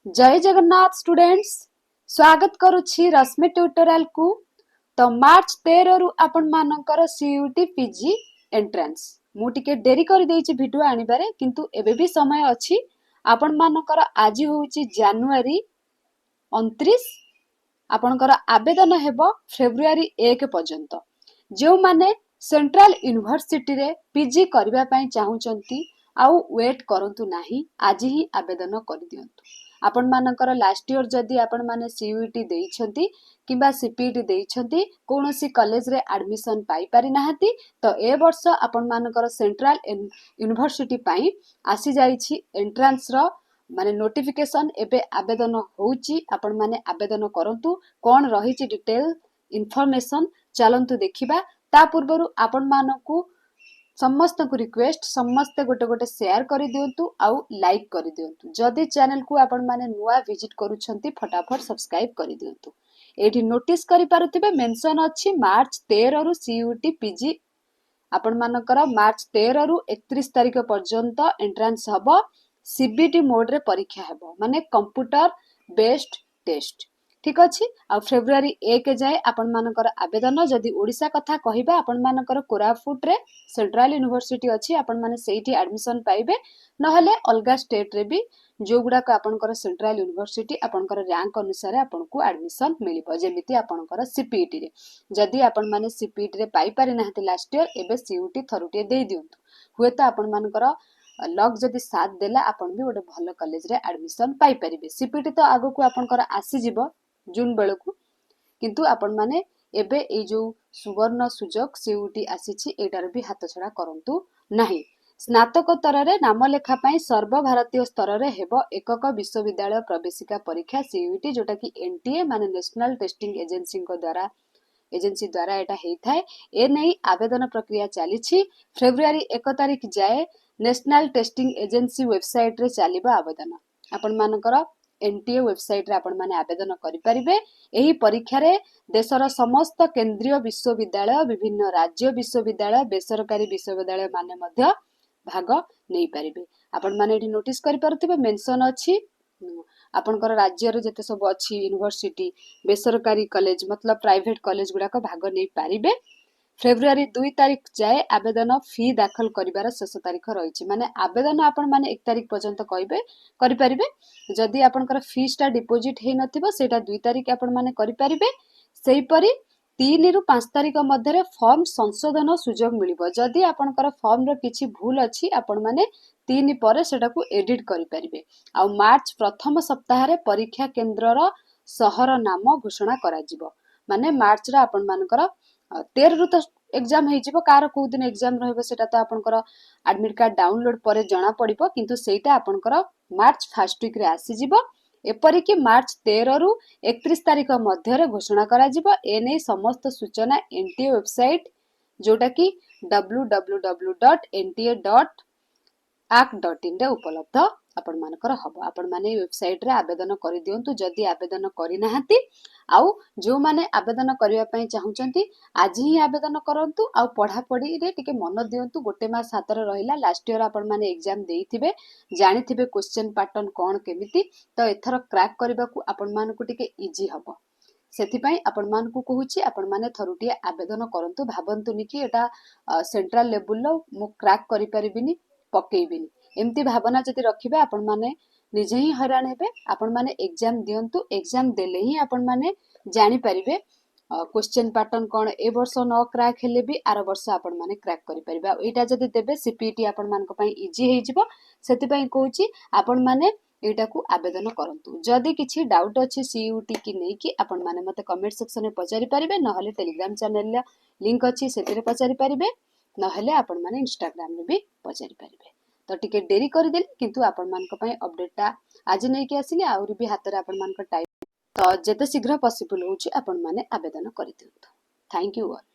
जय जगन्नाथ स्टूडेंट्स, स्वागत करुछि रश्मि ट्यूटोरियल को। तो मार्च 13 रु आपण मानकर सीयूटी पीजी एंट्रेंस मु टिके डेरी कर देछि वीडियो आनिबारे, किंतु एबे भी समय अछि। आपण मानकर आज होउछि जनवरी 29, आपणकर आवेदन हेबो फेब्रुआरी 1 पर्यंत। जो माने सेंट्रल यूनिवर्सिटी रे पीजी करबा पई चाहुचंती आउ वेट करंतु नाही, आज ही आवेदन कर दियंतु। आपण मानकर लास्ट ईयर जदि आपण माने सीयूटी देइछंती किबा सीपीटी देइछंती, कोनोसी कॉलेज रे एडमिशन पाई पारि नाहंती, तो ए वर्ष आपण मानकर सेंट्रल यूनिवर्सिटी पई आसी जाईछि एंट्रेंस रो माने नोटिफिकेशन। एबे आवेदन होउची, आपण माने आवेदन करंतु। कोन रहिछि डिटेल इन्फॉर्मेशन चलंतु देखिबा। ता पूर्वरु आपण मानकु समस्त को रिक्वेस्ट, समस्त गोटे गोटे शेयर कर दियंतु आउ लाइक कर दियंतु। जदि चैनल को आपण माने नुआ विजिट करूछंती, फटाफट सब्सक्राइब कर दियंतु। एठी नोटिस करि पारुथिबे मेंशन अछि मार्च 13 रु सीयूटी पीजी आपण मानकर मार्च 13 रु 31 तारिख पर्यंत एंट्रेंस हबो। सीबीटी मोड रे परीक्षा हेबो, माने कंप्यूटर बेस्ड टेस्ट। ठीक अछि। आ फेब्रुआरी 1 जाए आपण मानकर आवेदन। जदि ओडिसा कथा कहिबा, आपण मानकर कोरापुट रे सेंट्रल यूनिवर्सिटी अछि, आपण माने सेठी एडमिशन पाइबे। नहले अलगा स्टेट रे भी जो गुडा को आपनकर सेंट्रल यूनिवर्सिटी आपनकर रैंक अनुसार आपनको एडमिशन मिलिबो। जेमिति आपनकर सीपीटी रे जदि आपण माने सीपीटी रे पाई पारि नाहते लास्ट ईयर, एबे सीयूटी थरुटे देई दियंतु। हुए तो आपण मानकर लक जदि साथ देला, आपण भी गोटे भल कॉलेज रे एडमिशन पाई परिबे। सीपीटी तो आगो को आपनकर आसी जिवो जून बेलकु, किंतु आपण माने एबे ए जो सुवर्ण सुजोग सीयूटी आसीछि, एटार भी हाथ छड़ा करंतु नाही। स्नातकोत्तर रे नाम लेखा पई सर्वभारतीय स्तर रे हेबो एकक विश्वविद्यालय प्रवेशिका परीक्षा सीयूटी, जोटा कि एनटीए माने नेशनल टेस्टिंग एजेंसी द्वारा एटा हेई थाए। ए नै आवेदन प्रक्रिया चलीछि। फेब्रुआरी 1 तारिख जाए नेशनल टेस्टिंग एजेंसी वेबसाइट रे चलिबो आवेदन। आपण मानकर एनटीए वेबसाइट रे आपण माने आवेदन करि परिबे। एही परीक्षा रे देशर समस्त केंद्रीय विश्वविद्यालय, विभिन्न राज्य विश्वविद्यालय, बेसरकारी विश्वविद्यालय माने मध्य भाग नहीं पारिबे। आपण माने एठी नोटिस करि पारुथिबे मेंशन अछि आपनकर राज्य रे जते सब अछि यूनिवर्सिटी, बेसरकारी कॉलेज मतलब प्राइवेट कॉलेज गुडा को भाग नहीं पारिबे। फेब्रुआरी 2 तारिख जाए आवेदन फी दाखल करिवार शेष तारिख रहिछि। माने आवेदन आपण माने 1 तारिख पर्यंत कइबे करि परिबे। जदि आपनकर फीस ता डिपॉजिट हेइ नथिबो, सेटा 2 तारिख आपण माने करि परिबे। सेहि परि 3 रु 5 तारिख मध्य फॉर्म संशोधन सुजोग मिलिबो। जदि आपनकर फॉर्म रो किछि भूल अछि, आपण माने 3 पर सेटा को एडिट करि परिबे। आ मार्च प्रथम सप्ताह रे परीक्षा केंद्र रो शहर नाम घोषणा करा जिवो। माने मार्च रा आपण मानकर 13 रु तो एग्जाम हेइ जिवो। कार को दिन एग्जाम रहबो सेटा तो आपनकर एडमिट कार्ड डाउनलोड परे जणा पड़िबो, किंतु सेटा आपनकर मार्च फर्स्ट वीक रे आसी जिवो। एपरि कि मार्च 13 रु 31 तारिख मध्य रे घोषणा करा जिवो। एने समस्त सूचना एनटीए वेबसाइट, जोटा कि www.nta.ac.in रे उपलब्ध आपण मानकर हबो। आपण माने वेबसाइट रे आवेदन करि दियंतु जदि आवेदन करि नाहंती। आउ जो माने आवेदन करिया पई चाहुचंती, आज ही आवेदन करंतु। आउ पढ़ा पढ़ी रे टिके मन दियंतु। गोटे मास हाथ रे रहिला, लास्ट ईयर आपण माने एग्जाम देइथिबे, जानिथिबे क्वेश्चन पैटर्न कोन केमिति, तो एथर क्रैक करबा को आपण मानकु टिके इजी हबो। सेथिपाई आपण मानकु कहूछि, आपण माने थरुटिए आवेदन करंतु। भाबंतुनि कि एटा सेंट्रल लेवल लो मु क्रैक करि परिबिनी, पकेइबिनी, एमती भावना जदि रखिबे आपण माने निजे ही हैरान हेबे। आपण माने एग्जाम दियंतु, एग्जाम देले ही आपण माने जानि परिबे क्वेश्चन पैटर्न कोन। ए वर्ष न क्रैक हेले भी आर वर्ष आपण माने क्रैक करि परिबे। एटा जदि देबे सीपीटी आपण मानक पई इजी हेइ जिवो। सेथिपाई कहूछि आपण माने एटा को आवेदन करंतु। जदि किछि डाउट अछि सीयूटी की नै कि आपण माने मते कमेंट सेक्शन रे पचारि परिबे, नहले टेलीग्राम चैनल रे लिंक अछि सेतिरे पचारि परिबे, नहले आपण माने इंस्टाग्राम रे भी पचारि परिबे। तो टिके डेरी कर देली, किंतु आपण मानक पई अपडेटटा आज नै कि आसिली। आउरी भी हाथ रे आपण मानक टाइम, तो जेते शीघ्र पॉसिबल होछि आपण माने आवेदन करि दियंतु। Thank you all.